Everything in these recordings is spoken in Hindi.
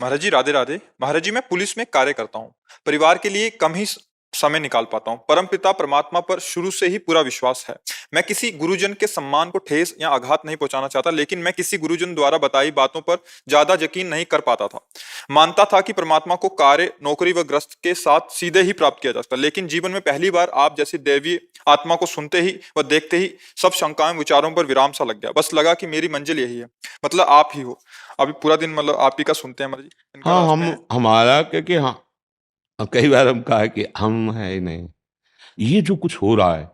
महाराज जी राधे राधे। महाराज जी मैं पुलिस में कार्य करता हूँ। परिवार के लिए कम ही समय निकाल पाता हूँ। परमपिता परमात्मा पर शुरू से ही पूरा विश्वास है। मैं किसी गुरुजन के सम्मान को ठेस या आघात नहीं पहुंचाना चाहता, लेकिन मैं किसी गुरुजन द्वारा बताई बातों पर ज्यादा यकीन नहीं कर पाता था। मानता था कि परमात्मा को कार्य, नौकरी व ग्रस्त के साथ सीधे ही प्राप्त किया जा सकता, लेकिन जीवन में पहली बार आप जैसी दैवीय आत्मा को सुनते ही व देखते ही सब शंकाएं विचारों पर विराम सा लग गया। बस लगा कि मेरी मंजिल यही है, मतलब आप ही हो। अभी पूरा दिन मतलब आप ही का सुनते हैं महाराज जी, इनका हाँ, रास्ते हम हैं। हमारा क्योंकि हाँ, अब कई बार हम कहा कि हम है ही नहीं। ये जो कुछ हो रहा है,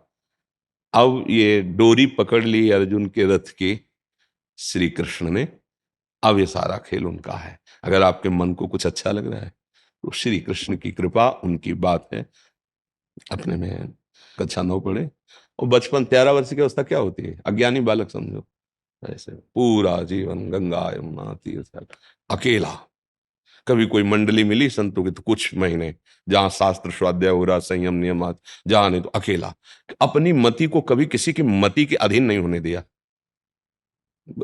अब ये डोरी पकड़ ली अर्जुन के रथ की श्री कृष्ण ने। अब ये सारा खेल उनका है। अगर आपके मन को कुछ अच्छा लग रहा है तो श्री कृष्ण की कृपा, उनकी बात है। अपने में कक्षा 9 पढ़े और बचपन 13 वर्ष की अवस्था क्या होती है, अज्ञानी बालक समझो। ऐसे पूरा जीवन गंगा यमुना तीर्थ अकेला। कभी कोई मंडली मिली संतों की तो कुछ महीने, जहां शास्त्र स्वाध्याय हो रहा, संयम नियमात, जहां नहीं तो अकेला। अपनी मति को कभी किसी की मति के अधीन नहीं होने दिया।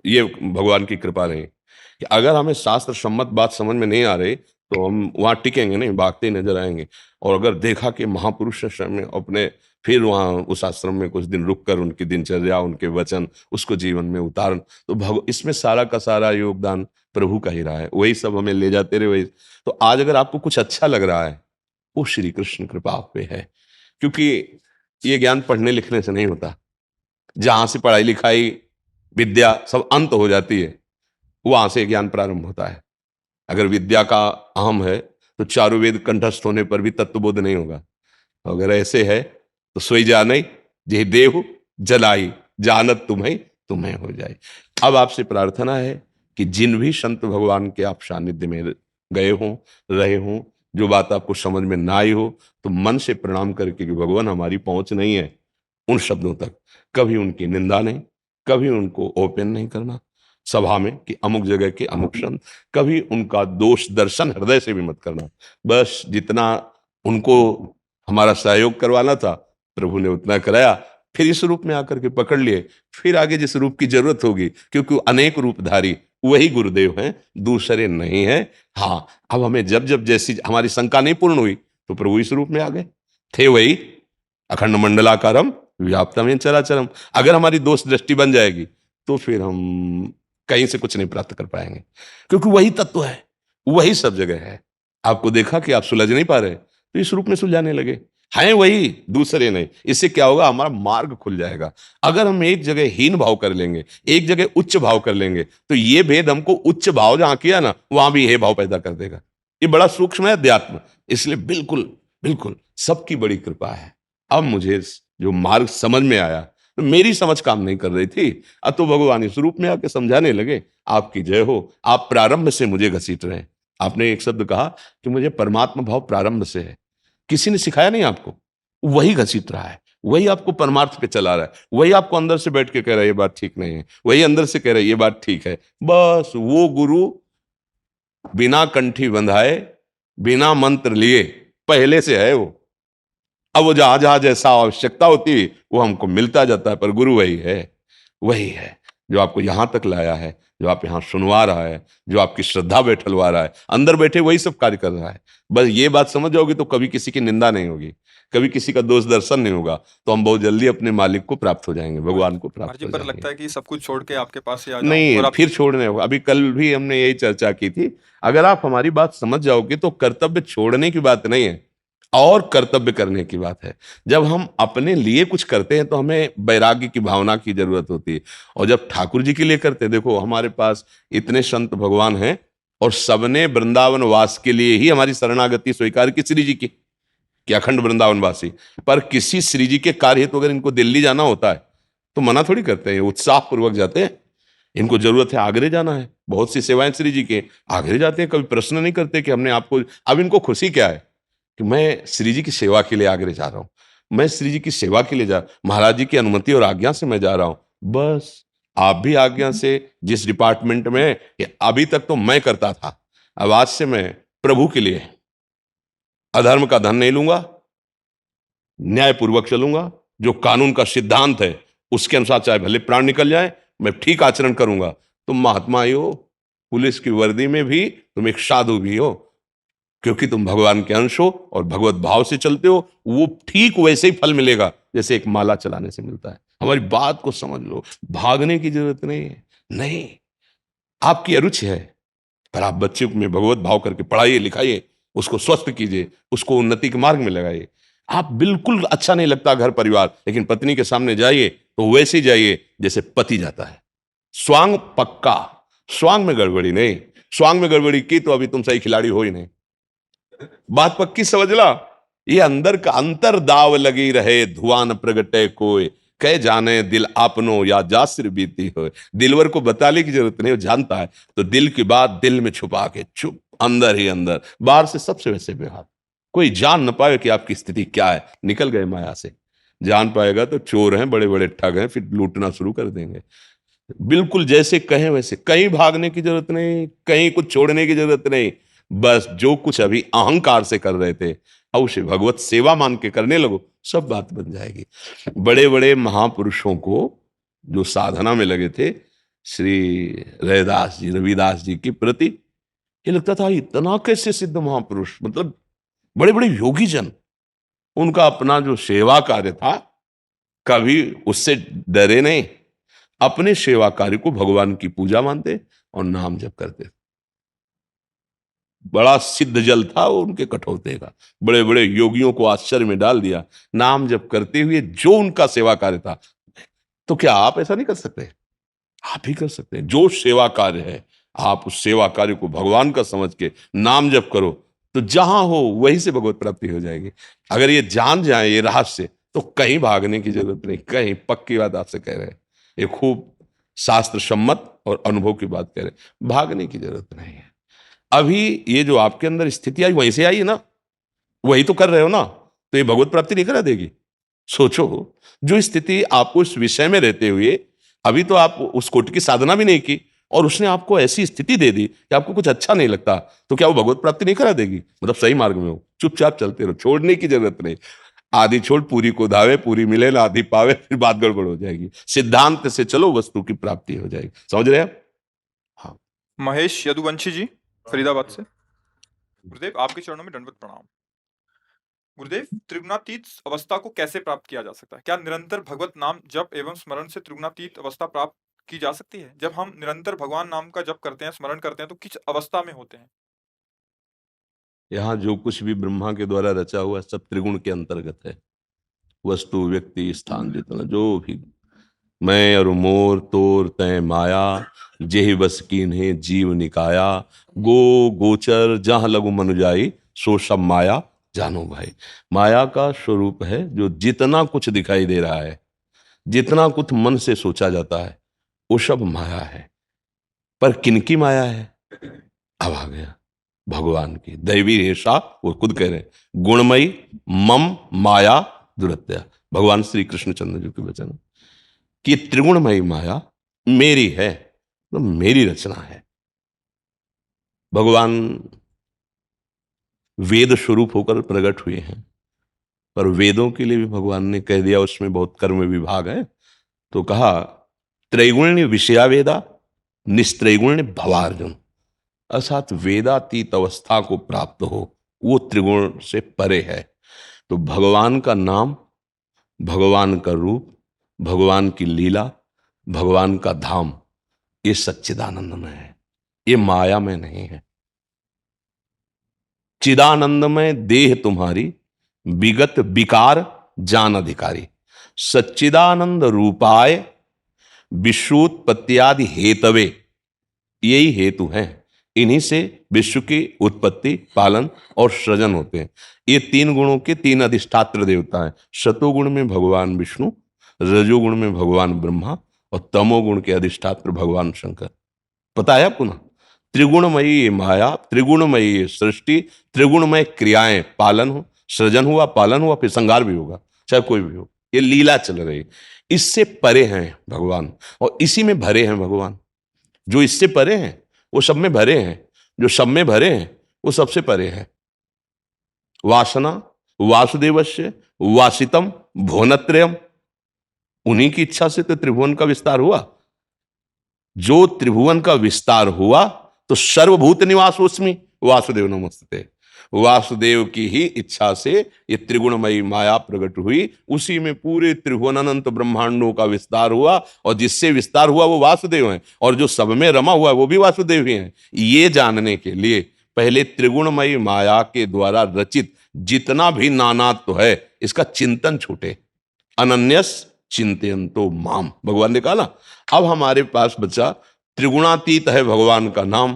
ये भगवान की कृपा रही कि अगर हमें शास्त्र सम्मत बात समझ में नहीं आ रही तो हम वहां टिकेंगे नहीं, भागते ही नजर आएंगे। और अगर देखा कि महापुरुष में अपने, फिर वहां उस आश्रम में कुछ दिन रुक कर उनकी दिनचर्या, उनके वचन, उसको जीवन में उतारन, तो इसमें सारा का सारा योगदान प्रभु का ही रहा है। वही सब हमें ले जाते रहे वही। तो आज अगर आपको कुछ अच्छा लग रहा है, वो श्री कृष्ण कृपा आप पे है। क्योंकि ये ज्ञान पढ़ने लिखने से नहीं होता। जहां से पढ़ाई लिखाई, विद्या सब अंत हो जाती है, वहां से ज्ञान प्रारंभ होता है। अगर विद्या का अहम है तो चारों वेद कंठस्थ होने पर भी तत्वबोध नहीं होगा। अगर ऐसे है तो सोई जाने जे देहु जलाई, जानत तुम्हें तुम्हें हो जाए। अब आपसे प्रार्थना है कि जिन भी संत भगवान के आप सानिध्य में गए हों, रहे हों, जो बात आपको समझ में ना आई हो, तो मन से प्रणाम करके कि भगवान हमारी पहुंच नहीं है उन शब्दों तक, कभी उनकी निंदा नहीं, कभी उनको ओपन नहीं करना सभा में कि अमुक जगह के अमुक संत, कभी उनका दोष दर्शन हृदय से भी मत करना। बस जितना उनको हमारा सहयोग करवाना था प्रभु ने उतना कराया। फिर इस रूप में आकर के पकड़ लिए, फिर आगे जिस रूप की जरूरत होगी, क्योंकि अनेक रूपधारी वही गुरुदेव हैं, दूसरे नहीं हैं। हाँ, अब हमें जब जब जैसी हमारी शंका नहीं पूर्ण हुई तो प्रभु इस रूप में आ गए। थे वही अखंड मंडलाकारम व्याप्तम चराचरम। अगर हमारी दोष दृष्टि बन जाएगी तो फिर हम कहीं से कुछ नहीं प्राप्त कर पाएंगे, क्योंकि वही तत्व है, वही सब जगह है। आपको देखा कि आप सुलझ नहीं पा रहे तो इस रूप में सुलझाने लगे। हैं वही, दूसरे नहीं। इससे क्या होगा, हमारा मार्ग खुल जाएगा। अगर हम एक जगह हीन भाव कर लेंगे, एक जगह उच्च भाव कर लेंगे, तो ये भेद हमको उच्च भाव जहां किया ना, वहां भी हे भाव पैदा कर देगा। ये बड़ा सूक्ष्म है अध्यात्म। इसलिए बिल्कुल बिल्कुल सबकी बड़ी कृपा है। अब मुझे जो मार्ग समझ में आया, तो मेरी समझ काम नहीं कर रही थी, अब तो भगवान इस रूप में आके समझाने लगे। आपकी जय हो। आप प्रारंभ से मुझे घसीट रहे हैं। आपने एक शब्द कहा कि मुझे परमात्मा भाव प्रारंभ से है। किसी ने सिखाया नहीं आपको, वही घसीट रहा है, वही आपको परमार्थ पे चला रहा है, वही आपको अंदर से बैठ के कह रहा है ये बात ठीक नहीं है, वही अंदर से कह रहा है ये बात ठीक है। बस वो गुरु बिना कंठी बंधाए, बिना मंत्र लिए पहले से है वो। अब वो जहां जहां जैसा आवश्यकता होती है वो हमको मिलता जाता है, पर गुरु वही है। वही है जो आपको यहां तक लाया है, जो आप यहां सुनवा रहा है, जो आपकी श्रद्धा बैठलवा रहा है, अंदर बैठे वही सब कार्य कर रहा है। बस ये बात समझ जाओगे तो कभी किसी की निंदा नहीं होगी, कभी किसी का दोष दर्शन नहीं होगा, तो हम बहुत जल्दी अपने मालिक को प्राप्त हो जाएंगे, भगवान को महाराज प्राप्त जी हो पर जाएंगे। लगता है कि सब कुछ छोड़ के आपके पास ही आ जाऊं नहीं, और आप। फिर छोड़ने होगा। अभी कल भी हमने यही चर्चा की थी। अगर आप हमारी बात समझ जाओगे तो कर्तव्य छोड़ने की बात नहीं है, और कर्तव्य करने की बात है। जब हम अपने लिए कुछ करते हैं तो हमें वैराग्य की भावना की जरूरत होती है, और जब ठाकुर जी के लिए करते हैं, देखो हमारे पास इतने संत भगवान हैं और सबने वृंदावन वास के लिए ही हमारी शरणागति स्वीकार की श्री जी की, कि अखंड वृंदावन वासी। पर किसी श्री जी के कार्य हेतु अगर इनको दिल्ली जाना होता है तो मना थोड़ी करते हैं, उत्साह पूर्वक जाते हैं। इनको जरूरत है आगरे जाना है, बहुत सी सेवाएं श्री जी के, आगरे जाते हैं, कभी प्रश्न नहीं करते कि हमने आपको। अब इनको खुशी क्या है कि मैं श्री जी की सेवा के लिए आगरे जा रहा हूं, मैं श्री जी की सेवा के लिए महाराज जी की अनुमति और आज्ञा से मैं जा रहा हूं। बस आप भी आज्ञा से जिस डिपार्टमेंट में, अभी तक तो मैं करता था, अब आज से मैं प्रभु के लिए अधर्म का धन नहीं लूंगा, न्यायपूर्वक चलूंगा, जो कानून का सिद्धांत है उसके अनुसार चाहे भले प्राण निकल जाए, मैं ठीक आचरण करूंगा। तुम महात्मा ही हो, पुलिस की वर्दी में भी तुम एक साधु भी हो, क्योंकि तुम भगवान के अंश हो और भगवत भाव से चलते हो। वो ठीक वैसे ही फल मिलेगा जैसे एक माला चलाने से मिलता है। हमारी बात को समझ लो, भागने की जरूरत नहीं है। नहीं, आपकी अरुचि है, पर आप बच्चे में भगवत भाव करके पढ़ाइए लिखाइए, उसको स्वस्थ कीजिए, उसको उन्नति के मार्ग में लगाइए। आप बिल्कुल अच्छा नहीं लगता घर परिवार, लेकिन पत्नी के सामने जाइए तो वैसे जाइए जैसे पति जाता है। स्वांग पक्का, स्वांग में गड़बड़ी नहीं। स्वांग में गड़बड़ी की तो अभी तुम सही खिलाड़ी हो ही नहीं। बात पक्की समझ ला। ये अंदर का अंतर दाव लगी रहे, धुआं न प्रगटे कोई, कह जाने दिल आपनो या जासिर बीती हो। दिलवर को बताने की जरूरत नहीं, वो जानता है। तो दिल की बात दिल में छुपा के चुप, अंदर ही अंदर, बाहर से सबसे वैसे व्यवहार। कोई जान न पाए कि आपकी स्थिति क्या है। निकल गए माया से। जान पाएगा तो चोर हैं, बड़े बड़े ठग हैं, फिर लूटना शुरू कर देंगे। बिल्कुल जैसे कहें वैसे, कहीं भागने की जरूरत नहीं, कहीं कुछ छोड़ने की जरूरत नहीं। बस जो कुछ अभी अहंकार से कर रहे थे, अब उसे भगवत सेवा मान के करने लगो, सब बात बन जाएगी। बड़े बड़े महापुरुषों को जो साधना में लगे थे, श्री रैदास जी, रविदास जी के प्रति ये लगता था इतना कैसे सिद्ध महापुरुष, मतलब बड़े बड़े योगी जन, उनका अपना जो सेवा कार्य था कभी उससे डरे नहीं। अपने सेवा कार्य को भगवान की पूजा मानते और नाम जप करते। बड़ा सिद्ध जल था वो उनके कठौते का, बड़े बड़े योगियों को आश्चर्य में डाल दिया नाम जप करते हुए जो उनका सेवा कार्य था। तो क्या आप ऐसा नहीं कर सकते? आप भी कर सकते हैं। जो सेवा कार्य है, आप उस सेवा कार्य को भगवान का समझ के नाम जप करो, तो जहां हो वहीं से भगवत प्राप्ति हो जाएगी। अगर ये जान जाए ये रहस्य, तो कहीं भागने की जरूरत नहीं। कहीं, पक्की बात आपसे कह रहे हैं, ये खूब शास्त्र सम्मत और अनुभव की बात कह रहे हैं। भागने की जरूरत नहीं है। अभी ये जो आपके अंदर स्थिति आई वहीं से आई है ना, वही तो कर रहे हो ना, तो ये भगवत प्राप्ति नहीं करा देगी? सोचो, जो स्थिति आपको इस विषय में रहते हुए, अभी तो आप उस कोटि की साधना भी नहीं की और उसने आपको ऐसी स्थिति दे दी कि आपको कुछ अच्छा नहीं लगता, तो क्या वो भगवत प्राप्ति नहीं करा देगी? मतलब सही मार्ग में हो, चुपचाप चलते रहो, छोड़ने की जरूरत नहीं। आधी छोड़ पूरी को धावे, पूरी मिले ना आधी पावे, फिर बात गड़बड़ हो जाएगी। सिद्धांत से चलो, वस्तु की प्राप्ति हो जाएगी। समझ रहे हैं? हाँ। महेश यदुवंशी जी, फरीदाबाद से। गुरुदेव, आपके चरणों में दंडवत प्रणाम। गुरुदेव, त्रिगुणातीत अवस्था को कैसे प्राप्त किया जा सकता है? क्या निरंतर भगवत नाम जप एवं स्मरण से त्रिगुणातीत अवस्था प्राप्त की जा सकती है? जब हम निरंतर भगवान नाम का जप करते हैं, स्मरण करते हैं, तो किस अवस्था में होते हैं? यहाँ जो कुछ भी ब्रह्मा के द्वारा रचा हुआ सब त्रिगुण के अंतर्गत है। वस्तु, व्यक्ति, स्थान, जितना जो भी, मैं और मोर तोर तय माया, जेहि बस कीन्हे जीव निकाया, गो गोचर जहां लगु मनु जाई, सो सब माया जानो भाई। माया का स्वरूप है जो जितना कुछ दिखाई दे रहा है, जितना कुछ मन से सोचा जाता है, वो सब माया है। पर किनकी माया है? अब आ गया भगवान की। दैवी रेशा, वो खुद कह रहे हैं, गुणमयी मम माया दुरत्या। भगवान श्री कृष्णचंद्र जी के वचन कि त्रिगुणमयी माया मेरी है, तो मेरी रचना है। भगवान वेद स्वरूप होकर प्रकट हुए हैं, पर वेदों के लिए भी भगवान ने कह दिया उसमें बहुत कर्म विभाग है, तो कहा त्रैगुण्य विषया वेदा निस्त्रैगुण्य भवार्जुन। अर्थात वेदातीत अवस्था को प्राप्त हो, वो त्रिगुण से परे है। तो भगवान का नाम, भगवान का रूप, भगवान की लीला, भगवान का धाम, ये सच्चिदानंद में है, ये माया में नहीं है। चिदानंद में देह तुम्हारी, विगत विकार जान अधिकारी। सच्चिदानंद रूपाय विश्वोत्पत्त्यादि हेतवे, यही हेतु हैं। इन्हीं से विश्व की उत्पत्ति, पालन और सृजन होते हैं। ये तीन गुणों के तीन अधिष्ठात्र देवता हैं। सतोगुण में भगवान विष्णु, रजोगुण में भगवान ब्रह्मा और तमोगुण के अधिष्ठात्र भगवान शंकर। पता है आपको ना? त्रिगुणमयी माया, त्रिगुणमयी सृष्टि, त्रिगुणमय क्रियाएं, पालन हो, सृजन हुआ, पालन हुआ, फिर संहार भी होगा, चाहे कोई भी हो। ये लीला चल रही, इससे परे हैं भगवान और इसी में भरे हैं भगवान। जो इससे परे हैं वो सब में भरे हैं, जो सब में भरे हैं वो सबसे परे हैं। वासना वासुदेवस्य वासितम भुवनत्रयम, उन्हीं की इच्छा से तो त्रिभुवन का विस्तार हुआ। जो त्रिभुवन का विस्तार हुआ तो सर्वभूत निवासोस्मि वासुदेव नमस्ते। वासुदेव की ही इच्छा से ये त्रिगुणमयी माया प्रकट हुई, उसी में पूरे त्रिभुवन अनंत ब्रह्मांडों का विस्तार हुआ, और जिससे विस्तार हुआ वो वासुदेव हैं, और जो सब में रमा हुआ है वो भी वासुदेव ही हैं। ये जानने के लिए पहले त्रिगुणमयी माया के द्वारा रचित जितना भी नानात्व है इसका चिंतन छूटे। अनन्यस चिंतयन्तो माम, भगवान ने कहा ना। अब हमारे पास बचा त्रिगुणातीत है भगवान का नाम,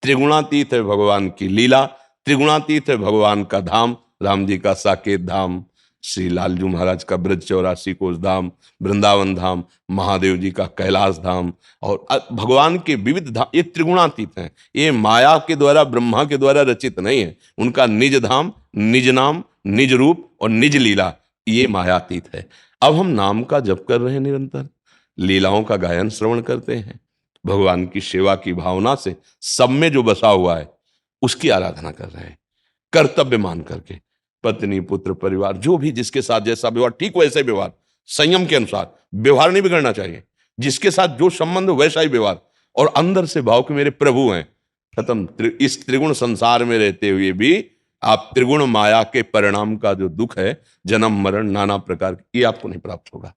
त्रिगुणातीत है भगवान की लीला, त्रिगुणातीत है भगवान का धाम, राम जी का साकेत धाम, श्री लालजू महाराज का ब्रज 84 कोस धाम, वृंदावन धाम, महादेव जी का कैलाश धाम, और भगवान के विविध धाम, ये त्रिगुणातीत हैं। ये माया के द्वारा, ब्रह्मा के द्वारा रचित नहीं है। उनका निज धाम, निज नाम, निज रूप और निज लीला, ये मायातीत है। अब हम नाम का जप कर रहे हैं निरंतर, लीलाओं का गायन श्रवण करते हैं, भगवान की सेवा की भावना से सब में जो बसा हुआ है उसकी आराधना कर रहे हैं, कर्तव्य मान करके। पत्नी, पुत्र, परिवार, जो भी जिसके साथ जैसा व्यवहार, ठीक वैसे व्यवहार, संयम के अनुसार व्यवहार नहीं बिगड़ना चाहिए। जिसके साथ जो संबंध वैसा ही व्यवहार, और अंदर से भाव कि मेरे प्रभु हैं। खत्म। इस त्रिगुण संसार में रहते हुए भी आप त्रिगुण माया के परिणाम का जो दुख है, जन्म मरण नाना प्रकार, ये आपको नहीं प्राप्त होगा।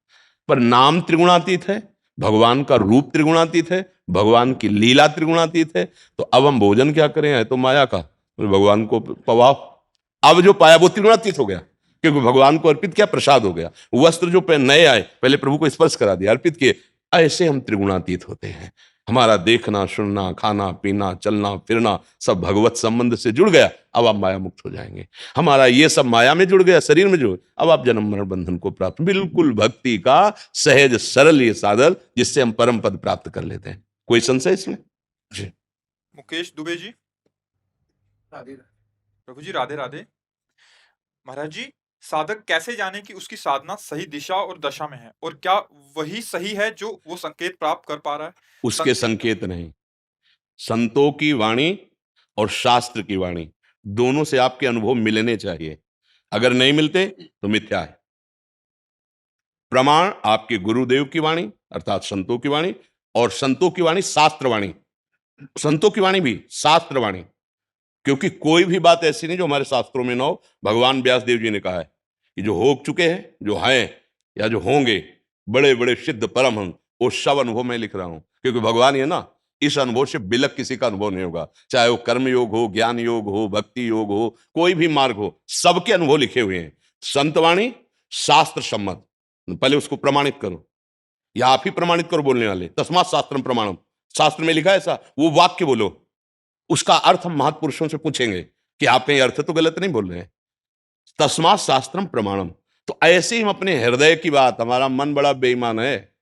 पर नाम त्रिगुणातीत है, भगवान का रूप त्रिगुणातीत है, भगवान की लीला त्रिगुणातीत है। तो अब हम भोजन क्या करें, है तो माया का, भगवान को पवाओ। अब जो पाया वो त्रिगुणातीत हो गया, क्योंकि भगवान को अर्पित किया, प्रसाद हो गया। वस्त्र जो नए आए, पहले प्रभु को स्पर्श करा दिया, अर्पित किए। ऐसे हम त्रिगुणातीत होते हैं। हमारा देखना, सुनना, खाना, पीना, चलना, फिरना सब भगवत संबंध से जुड़ गया। अब आप माया मुक्त हो जाएंगे। हमारा ये सब माया में जुड़ गया, शरीर में जुड़, अब आप जन्म मरण बंधन को प्राप्त, बिल्कुल भक्ति का सहज सरल ये साधन, जिससे हम परम पद प्राप्त कर लेते हैं। कोई संशय इसमें? जी। मुकेश दुबे जी, प्रभु जी राधे राधे। महाराज जी, साधक कैसे जाने कि उसकी साधना सही दिशा और दशा में है, और क्या वही सही है जो वो संकेत प्राप्त कर पा रहा है? उसके संकेत नहीं, संतों की वाणी और शास्त्र की वाणी दोनों से आपके अनुभव मिलने चाहिए। अगर नहीं मिलते तो मिथ्या है। प्रमाण आपके गुरुदेव की वाणी अर्थात संतों की वाणी, और संतों की वाणी शास्त्र वाणी, संतों की वाणी भी शास्त्र वाणी। क्योंकि कोई भी बात ऐसी नहीं जो हमारे शास्त्रों में ना हो। भगवान व्यास देव जी ने कहा है कि जो हो चुके हैं, जो हैं या जो होंगे, बड़े बड़े सिद्ध परमहंस, वो सब अनुभव मैं लिख रहा हूं। क्योंकि भगवान है ना, इस अनुभव से बिलक किसी का अनुभव नहीं होगा। चाहे वो कर्म योग हो, ज्ञान योग हो, भक्ति योग हो, कोई भी मार्ग हो, सबके अनुभव लिखे हुए हैं। संतवाणी शास्त्र सम्मत, पहले उसको प्रमाणित करो, या आप ही प्रमाणित करो बोलने वाले। तस्मात् शास्त्रम प्रमाणम, शास्त्र में लिखा है ऐसा, वो वाक्य बोलो, उसका अर्थ हम महापुरुषों से पूछेंगे कि आप ये अर्थ तो गलत नहीं बोल रहे हैं। तस्मात् शास्त्रम प्रमाणम। तो ऐसे ही हम अपने हृदय की बात, हमारा मन बड़ा बेईमान है,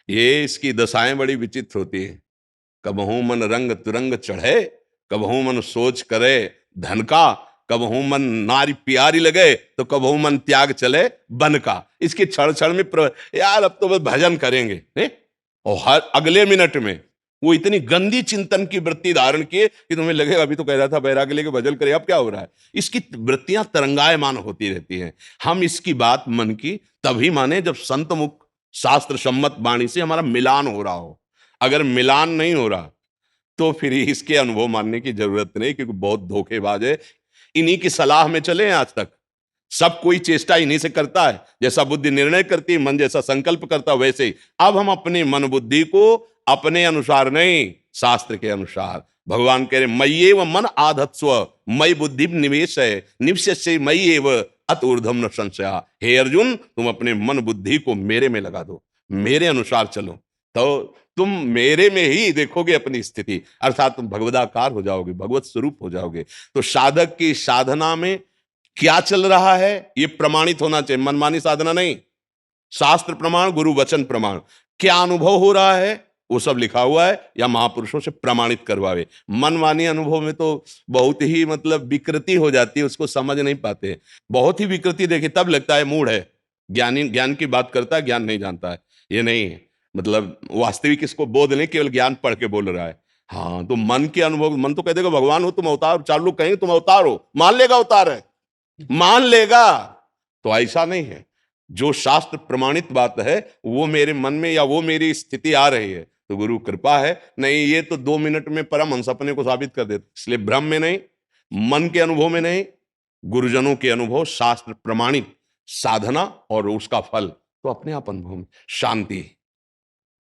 ये इसकी दशाएं बड़ी विचित्र होती है। कबहू मन रंग तुरंग चढ़े, कबहू मन सोच करे धन का, कबहू मन नारी प्यारी लगे, तो कबहू मन त्याग चले बन का। इसके क्षण क्षण में यार अब तो बस भजन करेंगे ने? और हर अगले मिनट में वो इतनी गंदी चिंतन की वृत्ति धारण किए कि तुम्हें लगेगा अभी तो कह रहा था बैराग लेके भजन करे, अब क्या हो रहा है। इसकी वृत्तियां तरंगायमान होती रहती हैं। हम इसकी बात मन की तभी माने जब संत मुख शास्त्र सम्मत वाणी से हमारा मिलान हो रहा हो। अगर मिलान नहीं हो रहा तो फिर इसके अनुभव मानने की जरूरत नहीं, क्योंकि बहुत धोखेबाज है। इन्हीं की सलाह में चले आज तक। सब कोई चेष्टा इन्हीं से करता है। जैसा बुद्धि निर्णय करती है, मन जैसा संकल्प करता है, वैसे ही अब हम अपने मन बुद्धि को अपने अनुसार नहीं, शास्त्र के अनुसार। भगवान कह रहे मय्येव मन आधत्स्व, मयि बुद्धि निवेश है, निवेश्य मय्येव अत ऊर्ध्वं न संशयः। हे अर्जुन, तुम अपने मन बुद्धि को मेरे में लगा दो, मेरे अनुसार चलो, तो तुम मेरे में ही देखोगे अपनी स्थिति, अर्थात तुम भगवदाकार हो जाओगे, भगवत स्वरूप हो जाओगे। तो साधक की साधना में क्या चल रहा है ये प्रमाणित होना चाहिए, मनमानी साधना नहीं। शास्त्र प्रमाण, गुरु वचन प्रमाण, क्या अनुभव हो रहा है वो सब लिखा हुआ है, या महापुरुषों से प्रमाणित करवावे। मनमानी अनुभव में तो बहुत ही मतलब विकृति हो जाती है, उसको समझ नहीं पाते। बहुत ही विकृति देखी तब लगता है मूड है, ज्ञानी ज्ञान की बात करता है, ज्ञान नहीं जानता है। ये नहीं है, मतलब वास्तविक इसको बोध नहीं, केवल ज्ञान पढ़ के बोल रहा है। हाँ, तो मन के अनुभव, मन तो कह देगा भगवान हो तुम अवतार, चार लोग कहेंगे तुम अवतार हो, मान लेगा अवतार है, मान लेगा। तो ऐसा नहीं है। जो शास्त्र प्रमाणित बात है वो मेरे मन में या वो मेरी स्थिति आ रही है, तो गुरु कृपा है। नहीं ये तो 2 मिनट में परमहंस अपने को साबित कर देते। इसलिए भ्रम में नहीं, मन के अनुभव में नहीं, गुरुजनों के अनुभव, शास्त्र प्रमाणित साधना और उसका फल तो अपने आप अनुभव में। शांति,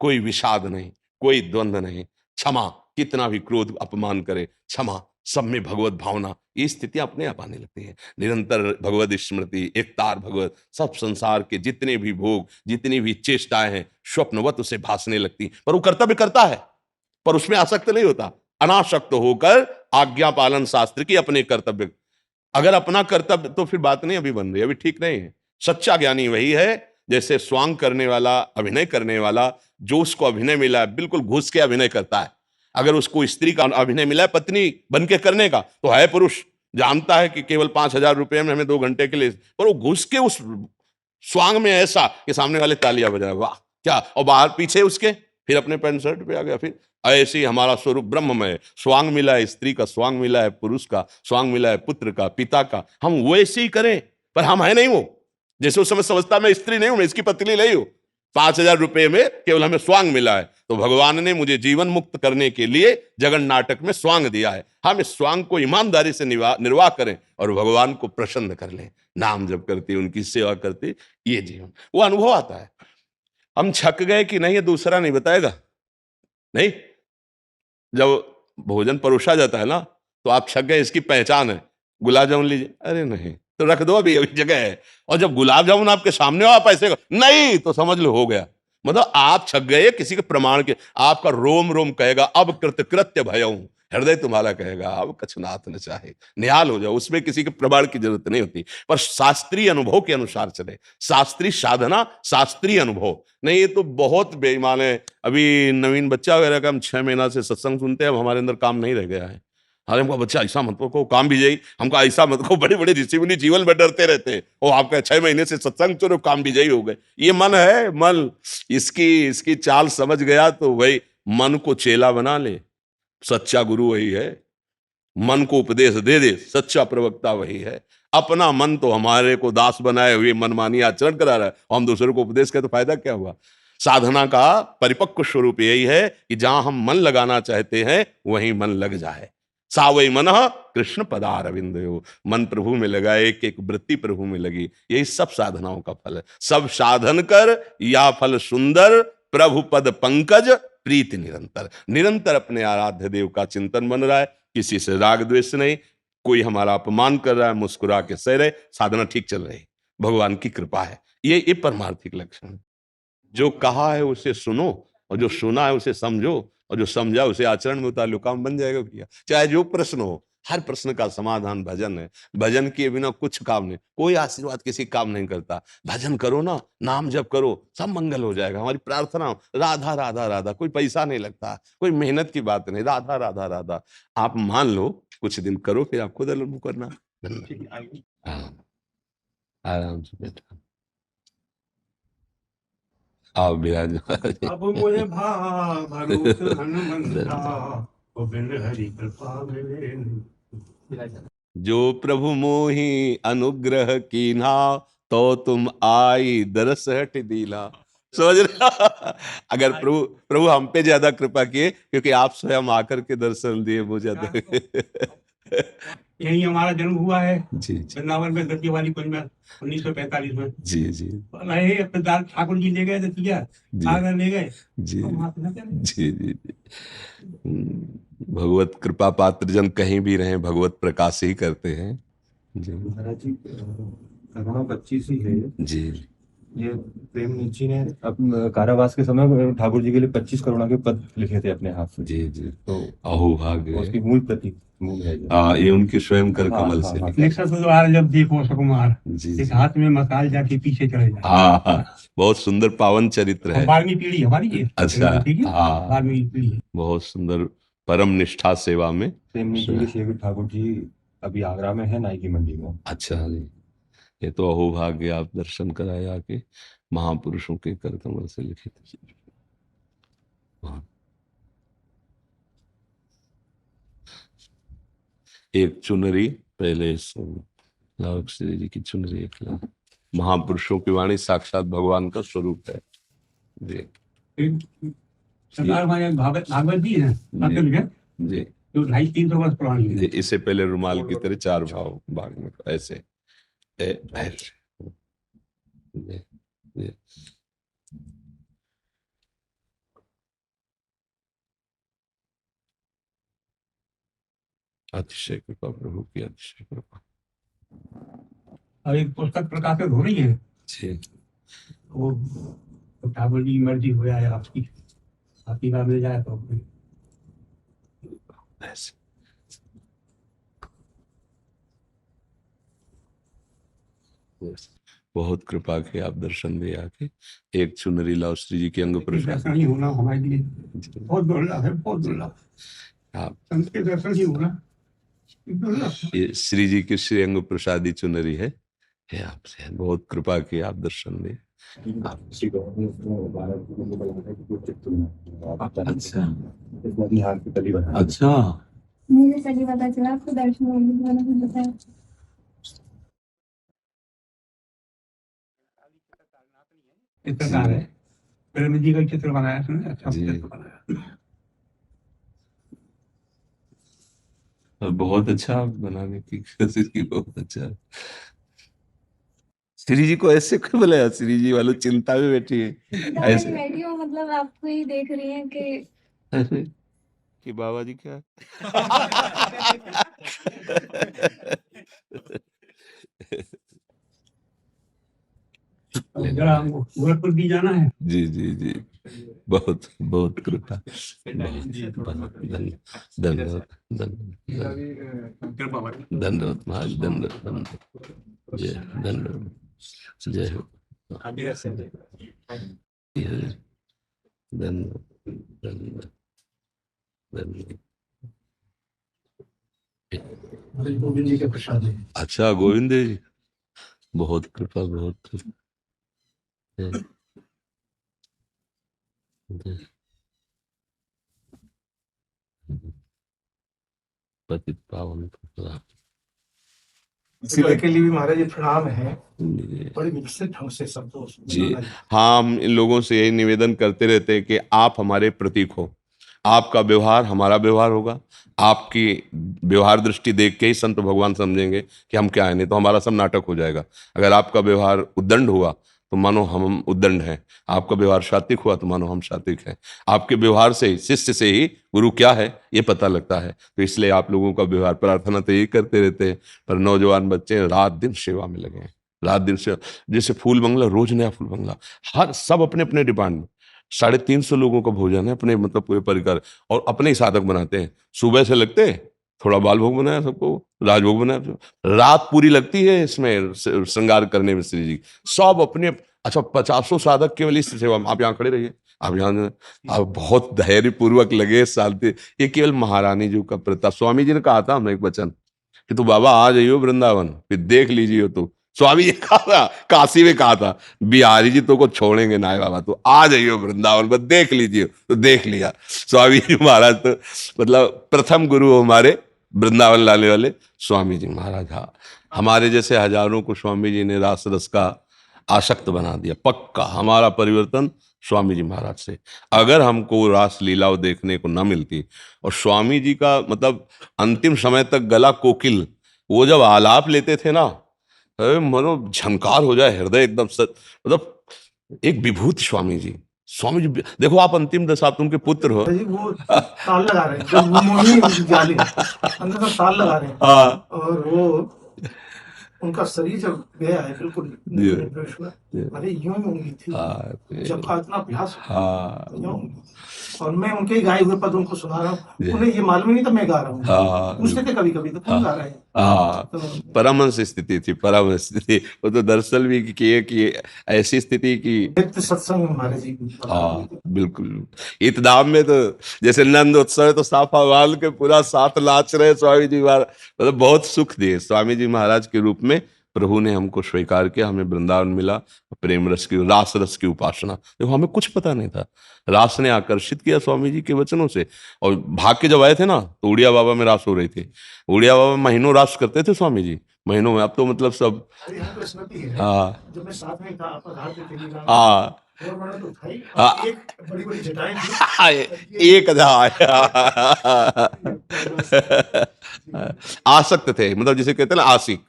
कोई विषाद नहीं, कोई द्वंद्व नहीं, क्षमा, कितना भी क्रोध अपमान करे क्षमा, सब में भगवत भावना, ये स्थिति अपने आप आने लगती है। निरंतर भगवत स्मृति, एकतार भगवत, सब संसार के जितने भी भोग, जितनी भी चेष्टाएं हैं स्वप्नवत उसे भासने लगती। पर वो कर्तव्य करता है, पर उसमें आसक्त नहीं होता। अनासक्त होकर आज्ञा पालन शास्त्र की अपने कर्तव्य। अगर अपना कर्तव्य तो फिर बात नहीं अभी बन रही, अभी ठीक नहीं है। सच्चा ज्ञानी वही है जैसे स्वांग करने वाला, अभिनय करने वाला, जो उसको अभिनय मिला है बिल्कुल घुस के अभिनय करता है। अगर उसको स्त्री का अभिनय मिला है पत्नी बन के करने का, तो है पुरुष, जानता है कि केवल 5,000 रुपए में हमें 2 घंटे के लिए, पर वो घुस के उस स्वांग में ऐसा कि सामने वाले तालियां बजा, वाह क्या, और बाहर पीछे उसके फिर अपने पैंट शर्ट पे आ गया। फिर ऐसे ही हमारा स्वरूप ब्रह्ममय, स्वांग मिला है स्त्री का, स्वांग मिला है पुरुष का, स्वांग मिला है पुत्र का, पिता का, हम वैसे ही करें, पर हम है नहीं वो। जैसे उस समय समझता मैं स्त्री नहीं हूं, मैं इसकी पत्नी नहीं हूं, 5,000 रुपए में केवल हमें स्वांग मिला है, तो भगवान ने मुझे जीवन मुक्त करने के लिए जगन नाटक में स्वांग दिया है। हम इस स्वांग को ईमानदारी से निर्वाह करें और भगवान को प्रसन्न कर लें, नाम जप करते, उनकी सेवा करते, ये जीवन वो अनुभव आता है। हम छक गए कि नहीं, ये दूसरा नहीं बताएगा। नहीं, जब भोजन परोसा जाता है ना, तो आप छक गए, इसकी पहचान है, गुलाब जामुन लीजिए, अरे नहीं तो रख दो, अभी अभी जगह है। और जब गुलाब जामुन आपके सामने हो, आप ऐसे नहीं तो समझ लो हो गया, मतलब आप छक गए किसी के प्रमाण के। आपका रोम रोम कहेगा अब कृत्य भयऊं, हृदय तुम्हारा कहेगा अब कछुनाथ न चाहे, निहाल हो जाओ, उसमें किसी के प्रमाण की जरूरत नहीं होती। पर शास्त्रीय अनुभव के अनुसार चले, शास्त्रीय साधना, शास्त्रीय अनुभव नहीं। ये तो बहुत बेईमान है। अभी नवीन बच्चा वगैरह का हम 6 महीना से सत्संग सुनते हैं, अब हमारे अंदर काम नहीं रह गया है। अरे हमको बच्चा ऐसा मत को काम भी जाई, हमको ऐसा मत को, बड़े बड़े ऋषि मुनि जीवन में डरते रहते हैं, वो आपका 6 महीने से सत्संग चलो काम भी जाई हो गए। ये मन है, मन इसकी चाल समझ गया तो वही मन को चेला बना ले, सच्चा गुरु वही है। मन को उपदेश दे दे, सच्चा प्रवक्ता वही है। अपना मन तो हमारे को दास बनाए हुए मनमानी आचरण करा रहा है, हम दूसरों को उपदेश का तो फायदा क्या हुआ। साधना का परिपक्व स्वरूप यही है कि जहां हम मन लगाना चाहते हैं वहीं मन लग जाए। सावई मन कृष्ण पदारविंदयो, मन प्रभु में लगा, एक एक वृत्ति प्रभु में लगी, यही सब साधनाओं का फल है। सब साधन कर या फल सुंदर, प्रभु पद पंकज प्रीति निरंतर। निरंतर अपने आराध्य देव का चिंतन बन रहा है, किसी से राग द्वेष नहीं, कोई हमारा अपमान कर रहा है मुस्कुरा के सह रहे, साधना ठीक चल रही, भगवान की कृपा है। ये परमार्थिक लक्षण है। जो कहा है उसे सुनो, और जो सुना है उसे समझो, और जो समझा उसे आचरण में उतार लो, काम बन जाएगा भैया। चाहे जो प्रश्न हो, हर प्रश्न का समाधान भजन है। भजन किए बिना कुछ काम नहीं, कोई आशीर्वाद किसी काम नहीं करता। भजन करो ना, नाम जप करो, सब मंगल हो जाएगा। हमारी प्रार्थना राधा राधा राधा, कोई पैसा नहीं लगता, कोई मेहनत की बात नहीं, राधा राधा राधा। आप मान लो, कुछ दिन करो, फिर आप खुद अनुभव करना। हाँ, आराम से बैठा आओ विराज। अब मुझे भरोस हनुमंता, ओ बिन हरि कृपा मिले नहीं। जो प्रभु मोहि अनुग्रह कीन्हा, तो तुम आई दरस हट दीला। समझ रहे? अगर प्रभु हम पे ज्यादा कृपा किए, क्योंकि आप स्वयं आकर के दर्शन दिए मुझे। यही हमारा जन्म हुआ है जी जी वृंदावन में, गद्दी वाली कुंज में 1945 में। जी जी ठाकुर जी ले गए थे, सागर ले गए जी तो वहाँ पे न चले। जी जी भगवत कृपा पात्र जन कहीं भी रहे, भगवत प्रकाश ही करते हैं। जी महाराज जी, करुणा 25 ही है जी ये। प्रेम नीची ने अब कारावास के समय ठाकुर जी के लिए 25 करुणा के पद लिखे थे अपने हाथ से। जी जी तो अहो भाग्य उसकी मूल प्रति मूल है ये। ये उनके स्वयं कर हाँ, कमल हाँ, से हाँ। लिखे। निक्षत द्वार जब देखो सुकुमार, जी इस जी हाथ में मसाल जाके पीछे चले जाए। हाँ हाँ, बहुत सुंदर पावन चरित्र है। 12वीं पीढ़ी हमारी ये। अच्छा, ठीक है, हाँ 12वीं पीढ़ी। बहुत सुंदर, परम निष्ठा सेवा में। प्रेम नीची के सेवी ठाकुर जी अभी आगरा में है, नाई की मंडी में। अच्छा जी, ये तो अहो भाग्य, आप दर्शन कराए आके, महापुरुषों के कर कमल से लिखे थे। हाँ। एक चुनरी पहले लाओ, श्री जी की चुनरी एक लाओ। महापुरुषों की वाणी साक्षात भगवान का स्वरूप है जी। सरकार हमारे भागवत जी है आपके लिखे जी जो 250-300 वर्ष पुरानी है। जी, इससे पहले रुमाल की तरह चार भाग में ऐसे ऐसे। जी जी अतिशय कृपा प्रभु की, अतिशय कृपा। और एक पुस्तक प्रकाशित हो रही है जी वो तो ठाकुर जी की मर्जी हो जाए आपकी बात मिल जाए तो ऐसे। Yes. बहुत कृपा के आप दर्शन दे आके एक चुनरी लाओ श्री जी के अंग प्रसाद। दर्शन ही होना हमारे लिए बहुत दुर्लभ है, बहुत दुर्लभ। आप संत के दर्शन ही होना दुर्लभ है। ये श्री जी की श्री अंग प्रसादी चुनरी है आपसे बहुत कृपा के आप दर्शन दे। श्री गौतम को 12 को बुलाया कि कुछ चित्र बना अच्छा बिहार की कली बना। अच्छा मुझे सही पता चला आपको दर्शन मैंने भी बताया। चित्रकार है, पिरामिड जी का चित्र बनाया उसने, अच्छा जी। चित्र बनाया। बहुत अच्छा बनाने की कोशिश की, बहुत अच्छा। श्री जी को ऐसे क्यों बोला? श्री जी वालों चिंता में बैठी है मैं ऐसे बैठी हूँ, मतलब आपको ही देख रही हैं कि कि बाबा जी क्या जरा हमको गोरखपुर भी जाना है। जी जी जी बहुत बहुत कृपा, धन्यवाद धन्यवाद धन्यवाद महाराज, धन्यवाद धन्यवाद जय धन्यवाद जय हो धन्यवाद धन्यवाद धन्यवाद। गोविंद जी के प्रसाद है। अच्छा गोविंद जी बहुत कृपा, बहुत कृपा। जय जय पतित पावन प्रभु। इसी के लिए भी महाराज जी प्रणाम है, जी बड़े विकसित ढंग से शब्दों से जी बताना है। हाँ, हम इन लोगों से यही निवेदन करते रहते हैं कि आप हमारे प्रतीक हो, आपका व्यवहार हमारा व्यवहार होगा, आपकी व्यवहार दृष्टि देख के ही संत भगवान समझेंगे कि हम क्या है, नहीं तो हमारा सब नाटक हो जाएगा। अगर आपका व्यवहार उद्दंड हुआ तो मानो हम उद्दंड हैं, आपका व्यवहार सात्विक हुआ तो मानो हम सात्विक हैं। आपके व्यवहार से ही, शिष्य से ही गुरु क्या है ये पता लगता है। तो इसलिए आप लोगों का व्यवहार, प्रार्थना तो यही करते रहते हैं, पर नौजवान बच्चे रात दिन सेवा में लगे हैं, रात दिन से जैसे फूल बंगला, रोज नया फूल बंगला, हर सब अपने अपने डिपार्टमेंट, 350 लोगों का भोजन है अपने, मतलब पूरे परिकार, और अपने ही साधक बनाते हैं। सुबह से लगते हैं, थोड़ा बाल भोग बनाया सबको, राजभोग बनाया, रात पूरी लगती है इसमें श्रृंगार करने में श्री जी, सब अपने। अच्छा 50 साधक केवल इस सेवा में, आप यहाँ खड़े रहिए, आप यहाँ आप बहुत धैर्य पूर्वक लगे, शांति। ये केवल महारानी जी का प्रताप। स्वामी जी ने कहा था हमें एक वचन कि तू बाबा आ जाइयो वृंदावन, फिर देख लीजिए। तो स्वामी जी कहा था, काशी में कहा था, बिहारी जी तो को छोड़ेंगे ना बाबा, तो आ जाइयो वृंदावन, बस देख लीजिए। तो देख लिया स्वामी जी महाराज, तो मतलब प्रथम गुरु हमारे वृंदावन लाने वाले स्वामी जी महाराज। हाँ, हमारे जैसे हजारों को स्वामी जी ने रास रस का आसक्त बना दिया। पक्का हमारा परिवर्तन स्वामी जी महाराज से। अगर हमको रास लीलाओं देखने को न मिलती, और स्वामी जी का मतलब अंतिम समय तक गला कोकिल, वो जब आलाप लेते थे ना, मनो झंकार हो जाए हृदय एकदम मतलब एक विभूति स्वामी जी। स्वामी जी देखो, आप अंतिम दशा, तुम के पुत्र हो। जी वो ताल लगा रहे हैं, जब वो मोहिनी जाली अंदर का ताल लगा रहे हैं, हाँ और वो उनका शरीर जब गया है बिल्कुल निर्दोष हुआ, अरे यूं ही उंगली थी जब का इतना अभ्यास यूं। और मैं उनके ही गाए हुए पद उनको सुना रहा हूँ, उन्हें ये मालूम ही नहीं था मैं गा रहा हूँ। पूछते थे कभी कभी तो कौन गा रहा है। तो परमहंस स्थिति थी, परमहंस स्थिति। वो तो दरअसल भी किए कि ऐसी स्थिति की नित्य सत्संग हमारे जी। बिल्कुल। इतदाम में तो जैसे नंद उत्सव है, तो साफा वाल के पूरा साथ नाच रहे स्वामी जी महाराज, मतलब बहुत सुख दिए स्वामी जी महाराज के रूप में। प्रभु ने हमको स्वीकार किया, हमें वृंदावन मिला, प्रेम रस की, रास रस की उपासना। देखो हमें कुछ पता नहीं था, रास ने आकर्षित किया स्वामी जी के वचनों से। और भाग के जब आए थे ना, तो उड़िया बाबा में रास हो रही थी। उड़िया बाबा महीनों रास करते थे स्वामी जी, महीनों में। अब तो मतलब सब अरे यहाँ तो स्मृति है, हाँ जब मैं साथ में था आप आधार पे थे, हाँ और बड़ा तो था ही, हाँ। और एक बड़ी बड़ी जटाएं थी। एक आसक्त थे, मतलब जिसे कहते हैं ना आशिक।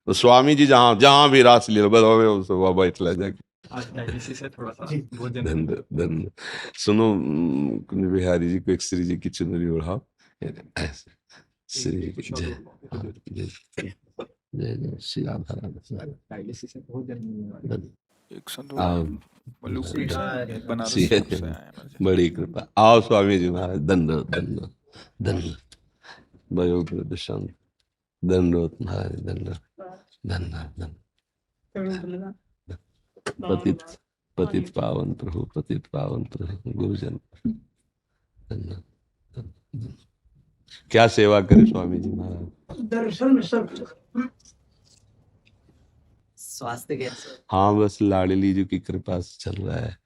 तो स्वामी जी जहां जहां भी रास लीला बस वह बैठ ले जाके। इसी से थोड़ा सा जी। भोजन धन्य धन्य। सुनो कुंज बिहारी जी को एक श्री जी की चुनरी ओढ़ाओ। ऐसे श्री कुछ जय और जय जय जय श्री राधा राधा। डायलिसिस से भोजन एक संदूक आओ मलुकपेट से बनारस श्री से आए हैं। बड़ी कृपा। आओ स्वामी जी महाराज। दंडवत दंडवत दंडवत वयोवृद्ध शांत। दंडवत महाराज दंडवत दंडवत दंडवत। पतित पतित पावन प्रभु, पतित पावन प्रभु गुरुजन। दंडवत दंडवत। क्या सेवा करे स्वामी जी महाराज। दर्शन में सब स्वास्थ्य कैसे? हाँ बस लाडली जी की कृपा से चल रहा है।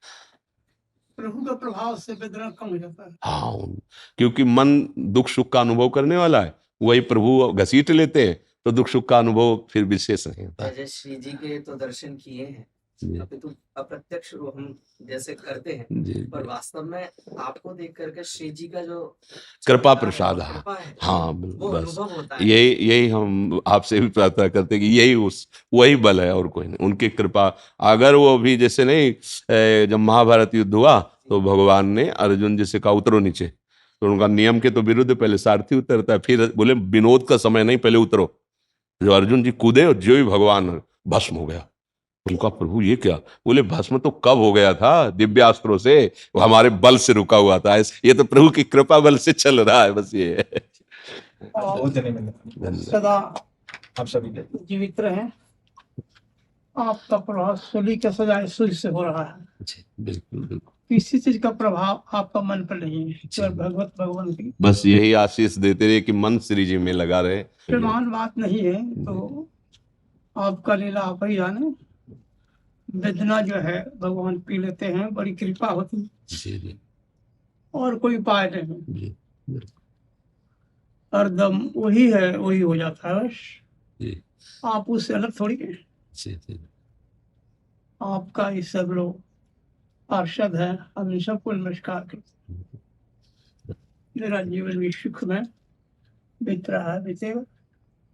प्रभु का प्रभाव से वेदना कम हो जाता है। हाँ क्योंकि मन दुख सुख का अनुभव करने वाला है, वही प्रभु घसीट लेते हैं तो दुख सुख का अनुभव फिर विशेष नहीं होता है। जैसे श्री जी के तो दर्शन किए हैं, जी अभी तो अप्रत्यक्ष रूप हम जैसे करते हैं, जी पर वास्तव में आपको देख करके श्री जी का जो कृपा चमत्कार प्रसाद और है। कृपा है, हाँ वो बस अनुभव होता है। यही यही हम आपसे भी प्रार्थना करते हैं कि यही वही बल है और कोई नहीं। उनकी कृपा अगर वो भी जैसे नहीं जब महाभारत युद्ध हुआ तो भगवान ने अर्जुन जी से कहा उतरो नीचे, तो उनका नियम के तो विरुद्ध पहले सारथी उतरता है, फिर बोले विनोद का समय नहीं पहले उतरो। जो अर्जुन जी कूदे और जो ही भगवान भस्म हो गया। उनका प्रभु ये क्या? बोले भस्म तो कब हो गया था दिव्यास्त्रों से, वो हमारे बल से रुका हुआ था, ये तो प्रभु की कृपा बल से चल रहा है बस ये है। बहुत जने मिले सदा आप सभी के। जीवित रहे। आपका प्रभाव सूली के सजाए सूर्य से हो रहा है। जी, बिल्कुल बिल्कुल। किसी चीज का प्रभाव आपका मन पर नहीं है, केवल भगवत भगवान की। बस यही आशीष देते रहे कि मन श्री जी में लगा रहे। प्रमाण बात नहीं है तो आपका लीला आप ही जाने। वेदना जो है भगवान पी लेते हैं, बड़ी कृपा होती है जी जी और कोई उपाय नहीं। जी हरदम वही है, वही हो जाता है बस। जी आप उससे अलग थोड़ी हैं। जी जी। आपका ये सब लोग पार्षद है, हम इन सबको नमस्कार करते हैं। मेरा जीवन भी सुख में बीत रहा है, बीतेगा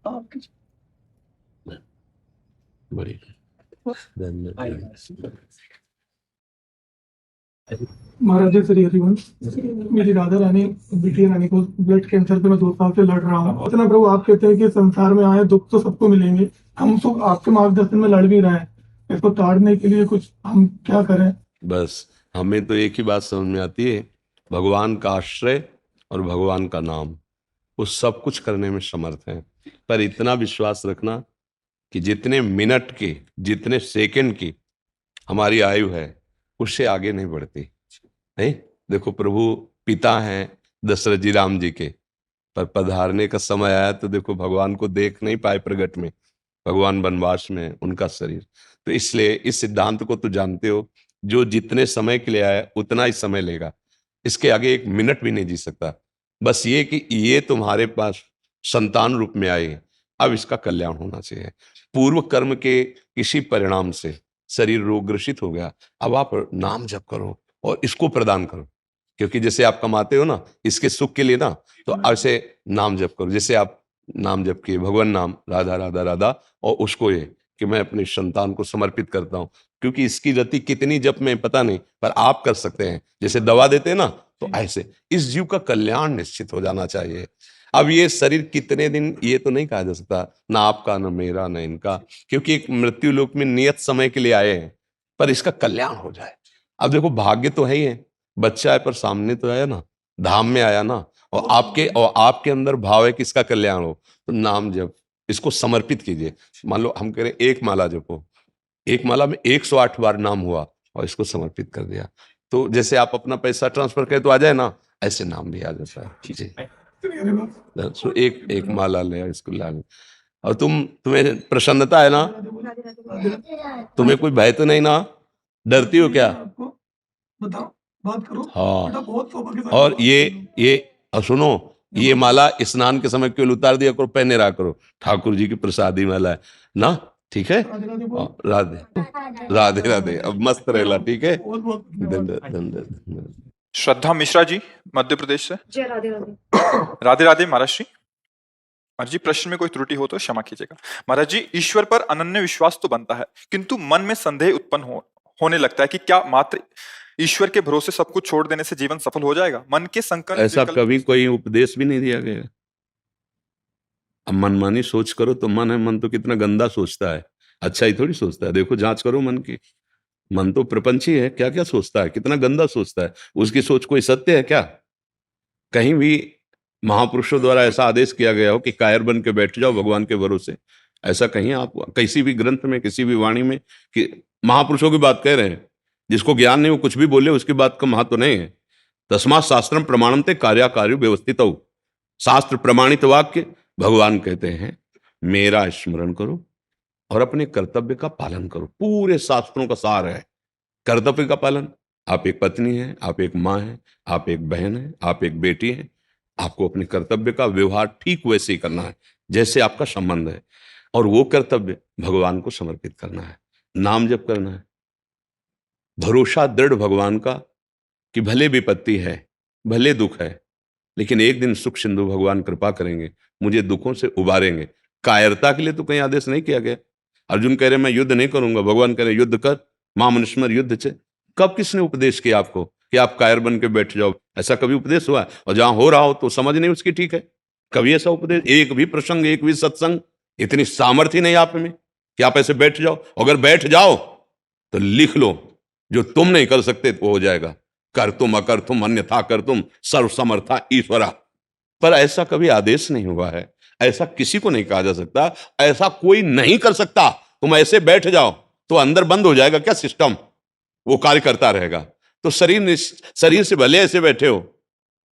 आपकी। बड़ी धन्यवाद। महाराज जी श्री हरिवंश। मेरी राधा रानी बिटिया रानी को ब्लड कैंसर पे मैं 2 साल से लड़ रहा हूँ। इतना प्रभु आप कहते हैं कि संसार में आए दुख तो सबको मिलेंगे, हम सब आपके मार्गदर्शन में लड़ भी रहे हैं, इसको ताड़ने के लिए कुछ हम क्या करें? बस हमें तो एक ही बात समझ में आती है, भगवान का आश्रय और भगवान का नाम, वो सब कुछ करने में समर्थ है। पर इतना विश्वास रखना कि जितने मिनट की, जितने सेकंड की हमारी आयु है उससे आगे नहीं बढ़ती। नहीं देखो प्रभु पिता हैं दशरथ जी राम जी के, पर पधारने का समय आया तो देखो भगवान को देख नहीं पाए प्रगट में, भगवान वनवास में उनका शरीर। तो इसलिए इस सिद्धांत को तो जानते हो, जो जितने समय के लिए आया उतना ही समय लेगा, इसके आगे 1 मिनट भी नहीं जी सकता। बस ये कि ये तुम्हारे पास संतान रूप में आए, अब इसका कल्याण होना चाहिए। पूर्व कर्म के किसी परिणाम से शरीर रोगग्रसित हो गया, अब आप नाम जप करो और इसको प्रदान करो, क्योंकि जैसे आप कमाते हो ना इसके सुख के लिए ना, तो ऐसे नाम जप करो। जैसे आप नाम जप किए भगवान नाम राधा राधा राधा, और उसको ये कि मैं अपने संतान को समर्पित करता हूँ, क्योंकि इसकी रति कितनी जप में पता नहीं, पर आप कर सकते हैं। जैसे दवा देते हैं ना, तो ऐसे इस जीव का कल्याण निश्चित हो जाना चाहिए। अब ये शरीर कितने दिन ये तो नहीं कहा जा सकता, ना आपका ना मेरा ना इनका, क्योंकि एक मृत्यु लोक में नियत समय के लिए आए हैं, पर इसका कल्याण हो जाए। अब देखो भाग्य तो है ही है, बच्चा है पर सामने तो आया ना, धाम में आया ना, और आपके अंदर भाव है कि इसका कल्याण हो, तो नाम जप इसको समर्पित कीजिए। मान लो हम कह रहे 1 माला जपो, 1 माला में 108 बार नाम हुआ और इसको समर्पित कर दिया, तो जैसे आप अपना पैसा ट्रांसफर करें तो आ जाए ना, ऐसे नाम भी आ जाता है। ठीक है, तो एक माला ले इसको ला ले। और तुम्हें प्रसन्नता है ना, तुम्हें कोई भय तो नहीं ना, डरती हो क्या? बताओ, बात करो। हाँ, बहुत सौभाग्य था। और ये सुनो, ये माला स्नान के समय केवल उतार दिया करो, पहने रहा करो, ठाकुर जी की प्रसादी माला है ना, ठीक है। राधे राधे बोल। राधे राधे राधे। अब मस्त रहेला, ठीक है। बहुत बहुत धन्यवाद धन्यवाद। श्रद्धा मिश्रा जी मध्य प्रदेश से। जय राधे राधे। राधे राधे महाराज जी। महाराज जी, प्रश्न में कोई त्रुटि हो तो क्षमा कीजिएगा। महाराज जी, ईश्वर पर अनन्य विश्वास तो बनता है, किंतु मन में संदेह उत्पन्न होने लगता है कि क्या मात्र ईश्वर के भरोसे सब कुछ छोड़ देने से जीवन सफल हो जाएगा। मन के संकट ऐसा कभी कोई उपदेश भी नहीं दिया गया। अब मनमानी सोच करो तो मन है, मन तो कितना गंदा सोचता है, अच्छा ही थोड़ी सोचता है। देखो जांच करो मन की, मन तो प्रपंची है, क्या क्या सोचता है, कितना गंदा सोचता है। उसकी सोच कोई सत्य है क्या? कहीं भी महापुरुषों द्वारा ऐसा आदेश किया गया हो कि कायर बन के बैठ जाओ भगवान के भरोसे, ऐसा कहीं आप किसी भी ग्रंथ में, किसी भी वाणी में कि महापुरुषों की बात कह रहे हैं, जिसको ज्ञान नहीं वो कुछ भी बोले, उसकी बात का महत्व नहीं है। तस्मात् शास्त्रम प्रमाणन्ते कार्याकार्यो व्यवस्थितौ। शास्त्र प्रमाणित वाक्य, भगवान कहते हैं मेरा स्मरण करो और अपने कर्तव्य का पालन करो। पूरे शास्त्रों का सार है कर्तव्य का पालन। आप एक पत्नी हैं, आप एक माँ हैं, आप एक बहन हैं, आप एक बेटी हैं, आपको अपने कर्तव्य का व्यवहार ठीक वैसे ही करना है जैसे आपका संबंध है, और वो कर्तव्य भगवान को समर्पित करना है, नाम जप करना है, भरोसा दृढ़ भगवान का कि भले विपत्ति है, भले दुख है, लेकिन एक दिन सुख सिंधु भगवान कृपा करेंगे, मुझे दुखों से उबारेंगे। कायरता के लिए तो कहीं आदेश नहीं किया गया। अर्जुन कह रहे मैं युद्ध नहीं करूंगा, भगवान कह रहे युद्ध कर, मां मनुष्मर युद्ध से। कब किसने उपदेश किया आपको कि आप कायर बन के बैठ जाओ? ऐसा कभी उपदेश हुआ? और जहां हो रहा हो तो समझ नहीं उसकी ठीक है। कभी ऐसा उपदेश, एक भी प्रसंग, एक भी सत्संग, इतनी सामर्थ्य नहीं आप में कि आप ऐसे बैठ जाओ। अगर बैठ जाओ तो लिख लो, जो तुम नहीं कर सकते वो हो जाएगा। कर तुम अकर तुम अन्यथा कर तुम सर्व समर्था ईश्वरा। पर ऐसा कभी आदेश नहीं हुआ है, ऐसा किसी को नहीं कहा जा सकता, ऐसा कोई नहीं कर सकता। तुम ऐसे बैठ जाओ तो अंदर बंद हो जाएगा क्या सिस्टम, वो कार्य करता रहेगा। तो शरीर से भले ऐसे बैठे हो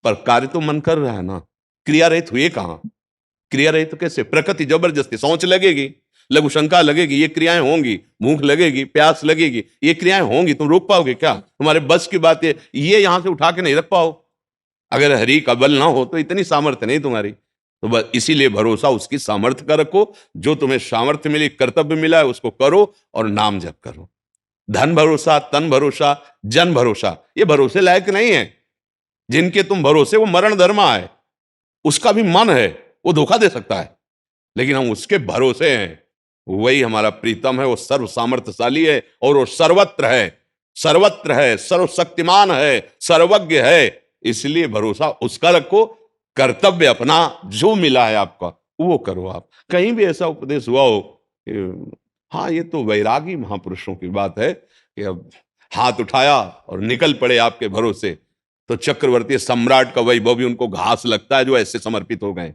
पर कार्य तो मन कर रहा है ना। क्रिया रहित हुए कहां? क्रिया रहित तो कैसे? प्रकृति जबरदस्ती, सोच लगेगी, लघु शंका लगेगी, ये क्रियाएं होंगी, भूख लगेगी, प्यास लगेगी, ये क्रियाएं होंगी, तुम रोक पाओगे क्या? तुम्हारे बस की बात है, ये यहां से उठा के नहीं रख पाओ। अगर हरि का बल ना हो तो इतनी सामर्थ्य नहीं तुम्हारी। तो बस इसीलिए भरोसा उसकी सामर्थ्य का रखो, जो तुम्हें सामर्थ्य मिली, कर्तव्य मिला है उसको करो और नाम जप करो। धन भरोसा, तन भरोसा, जन भरोसा, ये भरोसे लायक नहीं है। जिनके तुम भरोसे वो मरण धर्मा है, उसका भी मन है, वो धोखा दे सकता है, लेकिन हम उसके भरोसे हैं। वही हमारा प्रीतम है, वो सर्व सामर्थ्यशाली है और वो सर्वत्र है, सर्वत्र है, सर्वशक्तिमान है, सर्वज्ञ है। इसलिए भरोसा उसका रखो, कर्तव्य अपना जो मिला है आपका वो करो। आप कहीं भी ऐसा उपदेश हुआ हो, हाँ ये तो वैरागी महापुरुषों की बात है कि अब हाथ उठाया और निकल पड़े आपके भरोसे, तो चक्रवर्ती सम्राट का वैभव भी उनको घास लगता है जो ऐसे समर्पित हो गए।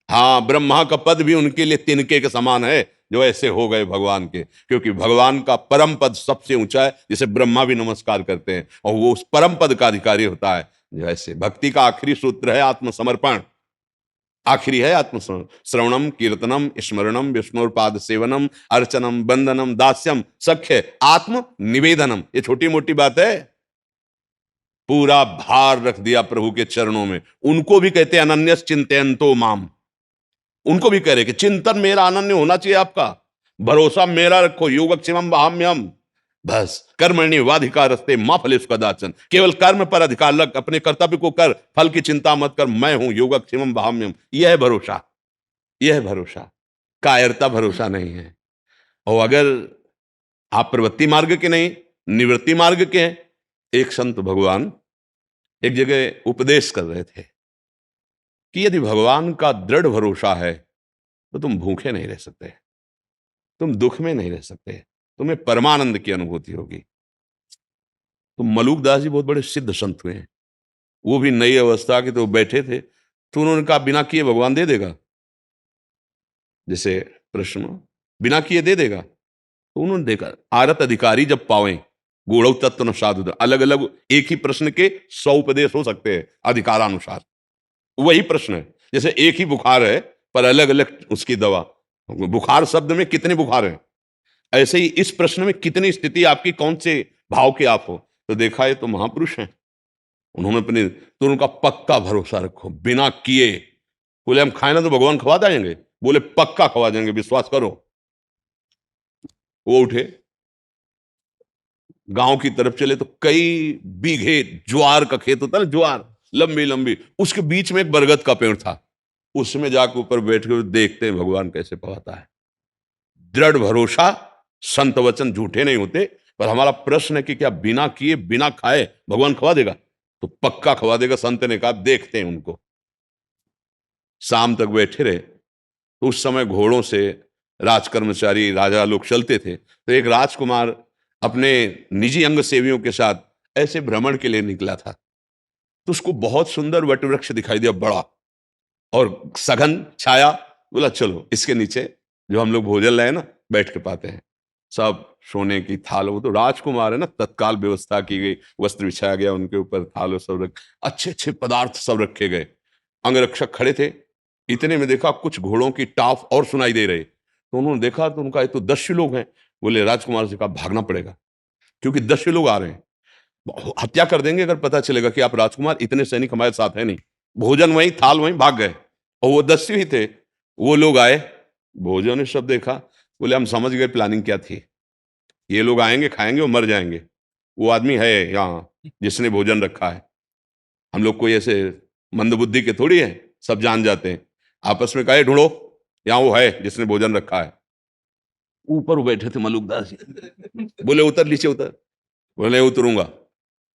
हाँ, ब्रह्मा का पद भी उनके लिए तिनके के समान है जो ऐसे हो गए भगवान के, क्योंकि भगवान का परम पद सबसे ऊंचा है, जिसे ब्रह्मा भी नमस्कार करते हैं, और वो उस परम पद का अधिकारी होता है। जो ऐसे भक्ति का आखिरी सूत्र है आत्मसमर्पण, आखिरी है श्रवणम कीर्तनम स्मरणम विष्णुपाद सेवनम अर्चनम बंदनम दास्यम सख्य आत्म निवेदनम। ये छोटी मोटी बात है, पूरा भार रख दिया प्रभु के चरणों में। उनको भी कहते हैं अनन्यस चिंतयन्तो माम, उनको भी कह रहे कि चिंतन मेरा अनन्य होना चाहिए, आपका भरोसा मेरा रखो। योगक्षेमम वहाम्यहम्, बस कर्मण्येवाधिकारस्ते मा फलेषु कदाचन। केवल कर्म पर अधिकार लग, अपने कर्तव्य को कर, फल की चिंता मत कर, मैं हूं योगक्षेमम वहाम्यहम्। यह है भरोसा, यह है भरोसा। कायरता भरोसा नहीं है। और अगर आप प्रवृत्ति मार्ग के नहीं, निवृत्ति मार्ग के हैं, एक संत भगवान एक जगह उपदेश कर रहे थे कि यदि भगवान का दृढ़ भरोसा है तो तुम भूखे नहीं रह सकते, तुम दुख में नहीं रह सकते, तुम्हें परमानंद की अनुभूति होगी। तो मलूक दास जी बहुत बड़े सिद्ध संत हुए हैं, वो भी नई अवस्था के, तो बैठे थे, तो उन्होंने कहा बिना किए भगवान दे देगा, जैसे प्रश्न बिना किए दे देगा। तो उन्होंने देखा आरत अधिकारी जब पावें गूढ़ तत्व न साधु, अलग अलग एक ही प्रश्न के 100 उपदेश हो सकते हैं अधिकारानुसार। वही प्रश्न है, जैसे एक ही बुखार है पर अलग अलग उसकी दवा। बुखार शब्द में कितने बुखार हैं, ऐसे ही इस प्रश्न में कितनी स्थिति आपकी, कौन से भाव के आप हो। तो देखा ये तो महापुरुष हैं, उन्होंने अपने, तो उनका पक्का भरोसा रखो बिना किए। बोले हम खाए ना तो भगवान खवा देंगे, बोले पक्का खवा देंगे, विश्वास करो। वो उठे, गांव की तरफ चले तो कई बीघे ज्वार का खेत होता है ना, ज्वार लंबी लंबी, उसके बीच में एक बरगद का पेड़ था, उसमें जाकर ऊपर बैठ कर देखते हैं भगवान कैसे पवाता है। दृढ़ भरोसा, संत वचन झूठे नहीं होते। पर हमारा प्रश्न है कि क्या बिना किए बिना खाए भगवान खवा देगा? तो पक्का खवा देगा। संत ने कहा देखते हैं उनको। शाम तक बैठे रहे तो उस समय घोड़ों से राजकर्मचारी राजा लोग चलते थे, तो एक राजकुमार अपने निजी अंग सेवियों के साथ ऐसे भ्रमण के लिए निकला था। तो उसको बहुत सुंदर वटवृक्ष दिखाई दिया, बड़ा और सघन छाया। बोला चलो इसके नीचे जो हम लोग भोजन लाए ना बैठ के पाते हैं। सब सोने की थाल, वो तो राजकुमार है ना, तत्काल व्यवस्था की गई, वस्त्र बिछाया गया उनके ऊपर, थाल सब रख, अच्छे अच्छे पदार्थ सब रखे गए। अंगरक्षक खड़े थे, इतने में देखा कुछ घोड़ों की टाफ और सुनाई दे रहे। तो उन्होंने देखा तो उनका ये तो 10 लोग हैं। बोले राजकुमार से कहा भागना पड़ेगा क्योंकि 10 लोग आ रहे हैं, हत्या कर देंगे अगर पता चलेगा कि आप राजकुमार, इतने सैनिक हमारे साथ है नहीं। भोजन वहीं, थाल वहीं, भाग गए। और वो 10 ही थे। वो लोग आए, भोजन ने सब देखा, बोले हम समझ गए प्लानिंग क्या थी, ये लोग आएंगे खाएंगे और मर जाएंगे। वो आदमी है यहाँ जिसने भोजन रखा है, हम लोग कोई ऐसे मंदबुद्धि के थोड़ी है, सब जान जाते हैं। आपस में कहे ढूंढो, यहाँ वो है जिसने भोजन रखा है। ऊपर बैठे थे मलुकदास जी, बोले उतर नीचे उतर। बोले उतरूंगा।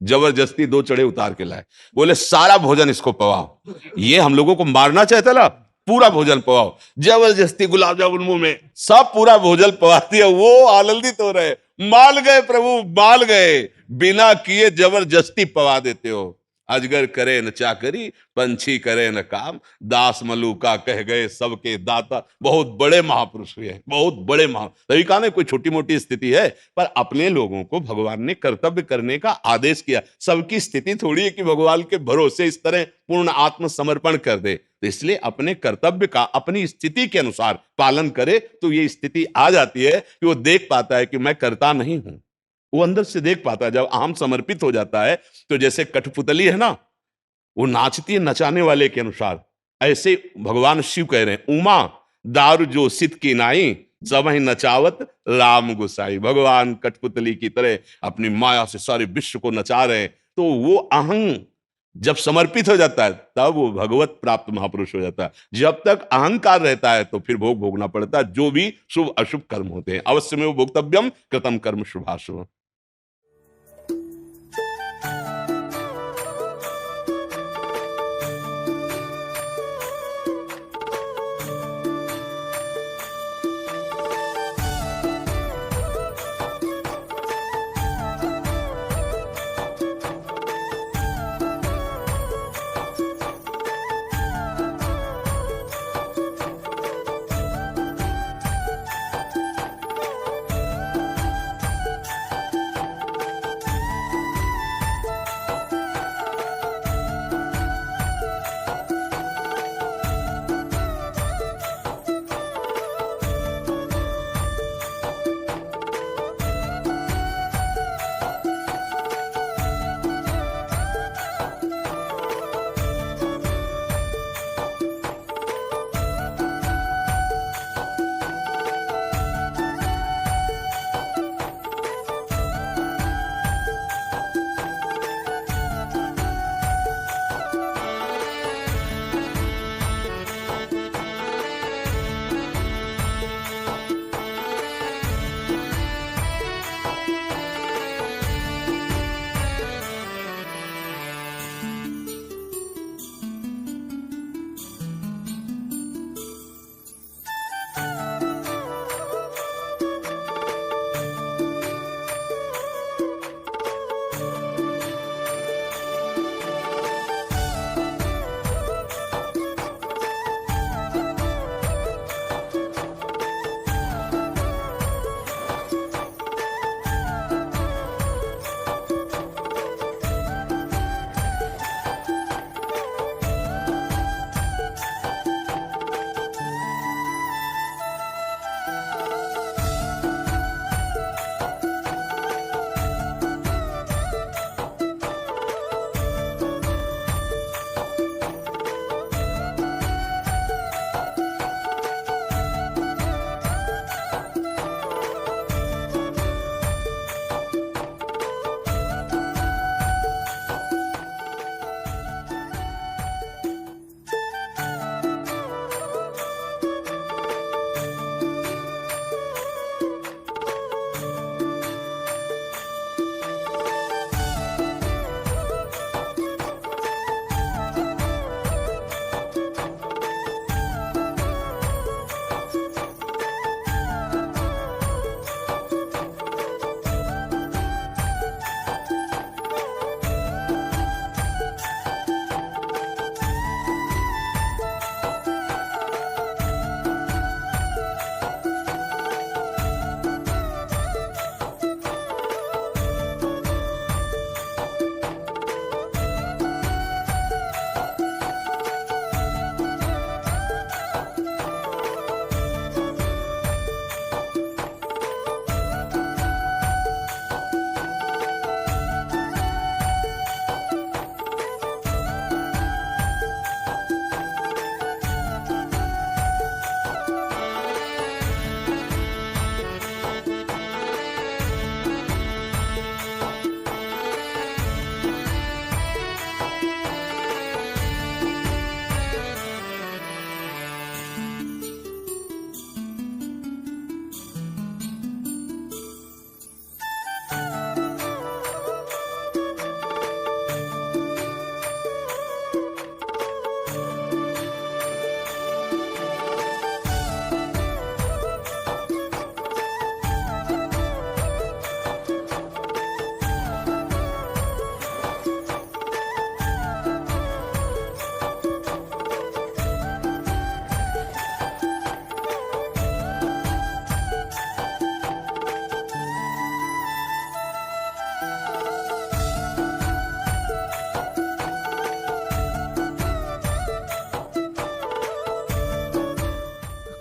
जबरदस्ती 2 चढ़े उतार के लाए। बोले सारा भोजन इसको पवाओ, ये हम लोगों को मारना चाहता ना, पूरा भोजन पवाओ। जबरदस्ती गुलाब जामुन मुंह में, सब पूरा भोजन पवा दिया। वो आनंदित हो रहे, माल गए प्रभु, माल गए, बिना किए जबरदस्ती पवा देते हो। अजगर करे न चाकरी, पंछी करे न काम, दास मलूका कह गए सबके दाता। बहुत बड़े महापुरुष हुए, बहुत बड़े तभी कहा ना कोई छोटी मोटी स्थिति है, पर अपने लोगों को भगवान ने कर्तव्य करने का आदेश किया। सबकी स्थिति थोड़ी है कि भगवान के भरोसे इस तरह पूर्ण आत्मसमर्पण कर दे। तो इसलिए अपने कर्तव्य का अपनी स्थिति के अनुसार पालन करे तो ये स्थिति आ जाती है कि वो देख पाता है कि मैं करता नहीं हूं। वो अंदर से देख पाता है। जब अहम समर्पित हो जाता है तो जैसे कठपुतली है ना, वो नाचती है नचाने वाले के अनुसार, ऐसे भगवान शिव कह रहे हैं उमा दारू जो सित की नाई, सब ही नचावत राम गुसाई। भगवान कठपुतली की तरह अपनी माया से सारे विश्व को नचा रहे हैं। तो वो अहं जब समर्पित हो जाता है तब वो भगवत प्राप्त महापुरुष हो जाता है। जब तक अहंकार रहता है तो फिर भोग भोगना पड़ता है, जो भी शुभ अशुभ कर्म होते हैं। अवश्य में वो भोक्तव्यम कृतम कर्म शुभाशुभ।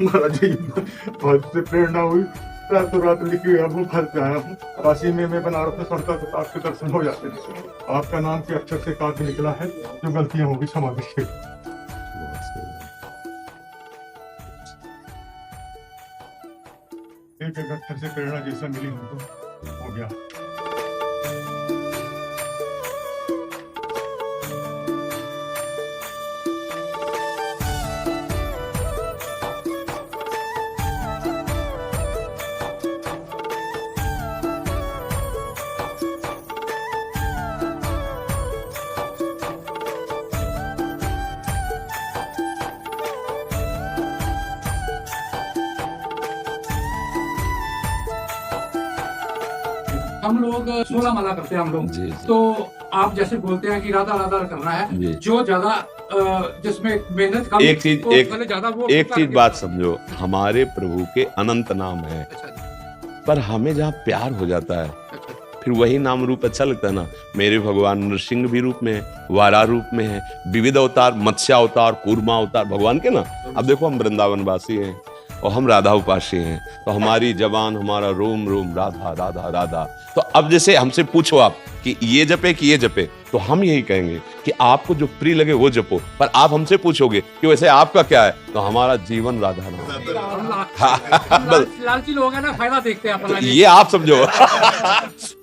महाराज जी बहुत से प्रेरणा हुई, रातों रात लिखी अब वो फल पे आया हूँ। काशी में मैं बनारस में पढ़ता तो आपके दर्शन हो जाते थे। आपका नाम के अक्षर से काव्य निकला है, जो गलतियां होगी क्षमा दीजिए। एक एक अक्षर से प्रेरणा जैसा मिली हमको हो गया। हम लोग 16 माला करते हैं हम लोग। जी, जी। तो आप जैसे बोलते हैं कि राधा राधा करना है, जी। जो ज्यादा जिसमें मेहनत कम, एक चीज वो एक पहले ज्यादा वो एक करता चीज है। बात समझो, हमारे प्रभु के अनंत नाम है, अच्छा जी, पर हमें जहाँ प्यार हो जाता है अच्छा। फिर वही नाम रूप अच्छा लगता है ना। मेरे भगवान नृसिंह भी रूप में है, वारा रूप में है, विविध अवतार, मत्स्य अवतार, कूर्मा अवतार भगवान के ना। अब देखो हम वृंदावन वासी हैं और हम राधा उपासी हैं, तो हमारी जबान, हमारा रोम रोम राधा राधा राधा। तो अब जैसे हमसे पूछो आप कि ये जपे कि ये जपे, तो हम यही कहेंगे कि आपको जो प्रिय लगे वो जपो। पर आप हमसे पूछोगे कि वैसे आपका क्या है, तो हमारा जीवन राधा नाम है। लालची लोग हैं ना, फायदा देखते हैं अपना। ये आप समझो।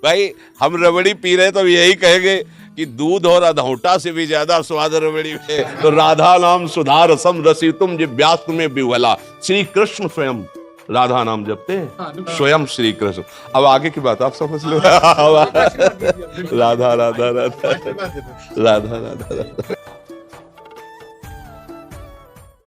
भाई हम रबड़ी पी रहे तो यही कहेंगे कि दूध और अधौटा से भी ज्यादा स्वाद रबड़ी में, तो राधा नाम सुधा रसम रसी तुम जिव्यास में विवला। श्री कृष्ण स्वयं राधा नाम जपते हैं, स्वयं श्री कृष्ण। अब आगे की बात आप समझ लो। राधा राधा राधा राधा राधा राधा।